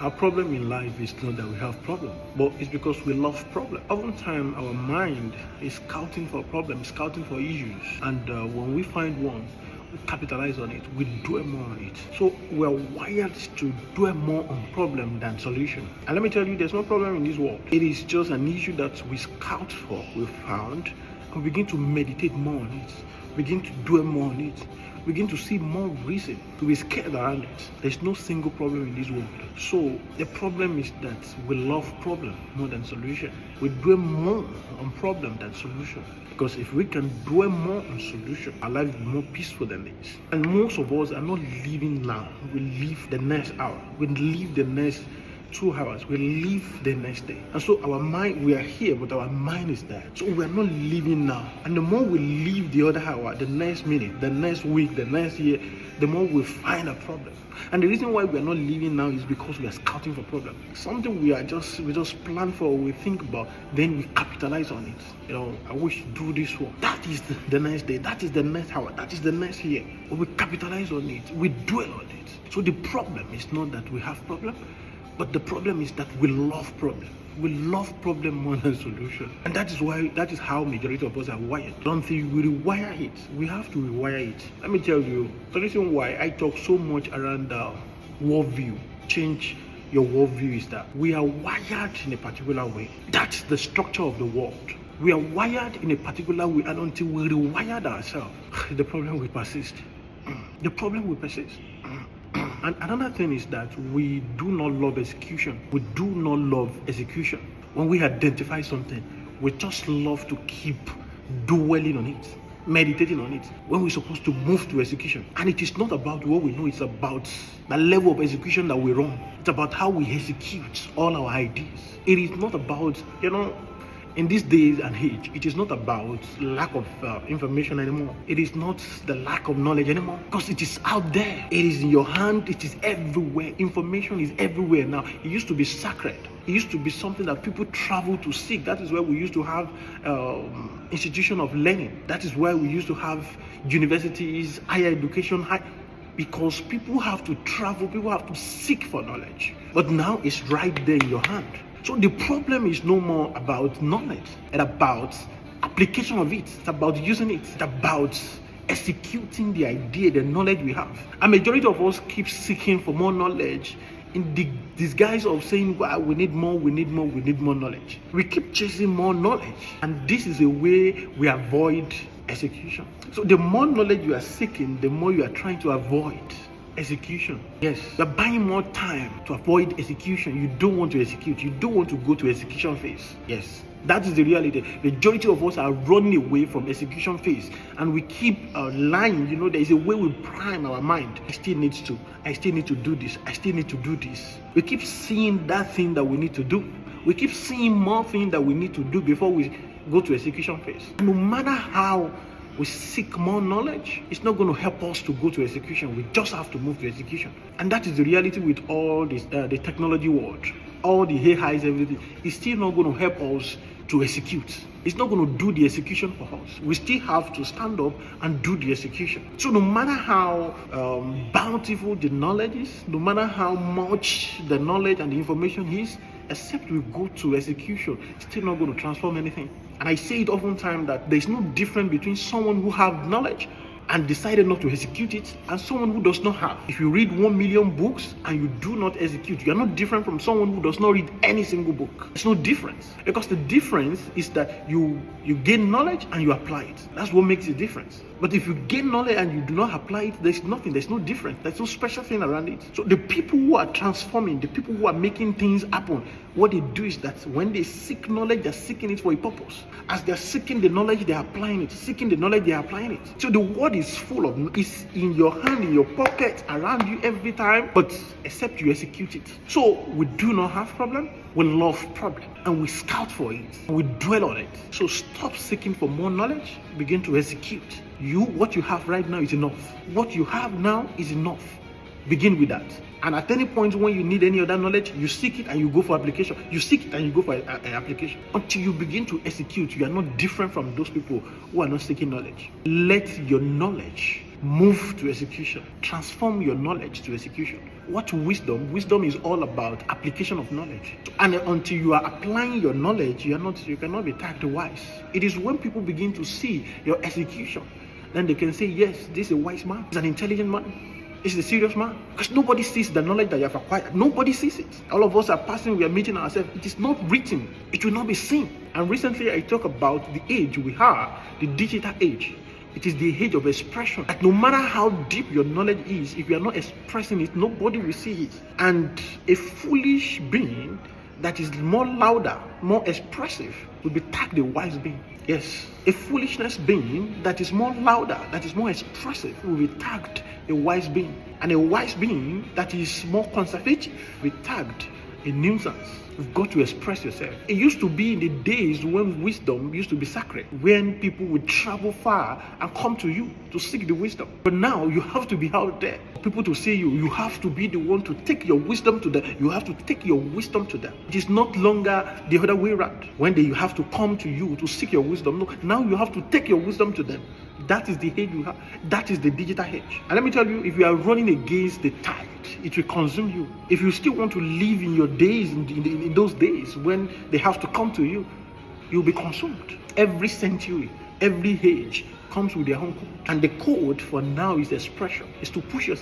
Our problem in life is not that we have problem, but it's because we love problem. Oftentimes, our mind is scouting for problems, scouting for issues, and when we find one, we capitalize on it, we dwell more on it. So we're wired to dwell more on problem than solution. And let me tell you, there's no problem in this world. It is just an issue that we scout for, we found, and begin to meditate more on it, begin to dwell more on it, begin to see more reason to be scared around it. There's no single problem in this world. So the problem is that we love problem more than solution. We dwell more on problem than solution. Because if we can dwell more on solution, our life will be more peaceful than this. And most of us are not living now. We live the next hour. We live the next 2 hours, we live the next day. And so our mind, we are here, but our mind is there. So we are not living now. And the more we live the other hour, the next minute, the next week, the next year, the more we find a problem. And the reason why we are not living now is because we are scouting for problems. Something we just plan for, we think about, then we capitalize on it. I wish to do this one. That is the next day, that is the next hour, that is the next year. But we capitalize on it, we dwell on it. So the problem is not that we have problem, but the problem is that we love problem. We love problem more than solution. And that is how majority of us are wired. Don't think we rewire it. We have to rewire it. Let me tell you, the reason why I talk so much around worldview, change your worldview, is that we are wired in a particular way. That's the structure of the world. We are wired in a particular way, and until we rewire ourselves, the problem will persist. The problem will persist. And another thing is that we do not love execution. We do not love execution. When we identify something, we just love to keep dwelling on it, meditating on it, when we're supposed to move to execution. And it is not about what we know, it's about the level of execution that we run. It's about how we execute all our ideas. It is not about, in these days and age, it is not about lack of information anymore. It is not the lack of knowledge anymore, because it is out there. It is in your hand. It is everywhere. Information is everywhere now. It used to be sacred. It used to be something that people travel to seek. That is where we used to have institution of learning. That is where we used to have universities, higher education, because people have to travel. People have to seek for knowledge. But now it's right there in your hand. So the problem is no more about knowledge and about application of it. It's about using it. It's about executing the idea, the knowledge we have. A majority of us keep seeking for more knowledge in the disguise of saying, well, we need more knowledge. We keep chasing more knowledge. And this is a way we avoid execution. So the more knowledge you are seeking, the more you are trying to avoid execution. Yes, you're buying more time to avoid execution. You don't want to execute. You don't want to go to execution phase. Yes, that is the reality. The majority of us are running away from execution phase, and we keep lying. There is a way we prime our mind. I still need to do this. I still need to do this. We keep seeing that thing that we need to do. We keep seeing more things that we need to do before we go to execution phase. No matter how we seek more knowledge, it's not going to help us to go to execution. We just have to move to execution. And that is the reality with all this, the technology world, all the AIs, everything. It's still not going to help us to execute. It's not going to do the execution for us. We still have to stand up and do the execution. So no matter how bountiful the knowledge is, no matter how much the knowledge and the information is, except we go to execution, it's still not going to transform anything. And I say it oftentimes that there is no difference between someone who has knowledge and decided not to execute it and someone who does not have. If you read 1 million books and you do not execute, you are not different from someone who does not read any single book. There's no difference, because the difference is that you gain knowledge and you apply it. That's what makes the difference. But if you gain knowledge and you do not apply it, there's nothing, there's no difference, there's no special thing around it. So the people who are transforming, the people who are making things happen, what they do is that when they seek knowledge, they're seeking it for a purpose. As they're seeking the knowledge, they're applying it. Seeking the knowledge, they're applying it. So the word is full of, it's in your hand, in your pocket, around you every time, but except you execute it. So we do not have problem, we love problem, and we scout for it, and we dwell on it. So stop seeking for more knowledge, begin to execute. What you have right now is enough. What you have now is enough. Begin with that. And at any point when you need any other knowledge, you seek it and you go for application. You seek it and you go for an application. Until you begin to execute, you are not different from those people who are not seeking knowledge. Let your knowledge move to execution. Transform your knowledge to execution. What wisdom? Wisdom is all about application of knowledge. And until you are applying your knowledge, you cannot be tagged wise. It is when people begin to see your execution, then they can say, yes, this is a wise man, he's an intelligent man. This is a serious man. Because nobody sees the knowledge that you have acquired. Nobody sees it. All of us are passing, we are meeting ourselves. It is not written. It will not be seen. And recently I talked about the age we are, the digital age. It is the age of expression. Like no matter how deep your knowledge is, if you are not expressing it, nobody will see it. And a foolish being that is more louder, more expressive, will be tagged a wise being. Yes, a foolishness being that is more louder, that is more expressive, will be tagged a wise being. And a wise being that is more conservative will be tagged a nuisance. You've got to express yourself. It used to be in the days when wisdom used to be sacred, when people would travel far and come to you to seek the wisdom. But now you have to be out there. People to see you, you have to be the one to take your wisdom to them. You have to take your wisdom to them. It is not longer the other way around, when you have to come to you to seek your wisdom. No, now you have to take your wisdom to them. That is the age you have. That is the digital age. And let me tell you, if you are running against the tide, it will consume you. If you still want to live in your days, in those days when they have to come to you, you'll be consumed. Every century, every age comes with their own code. And the code for now is expression, is to push yourself.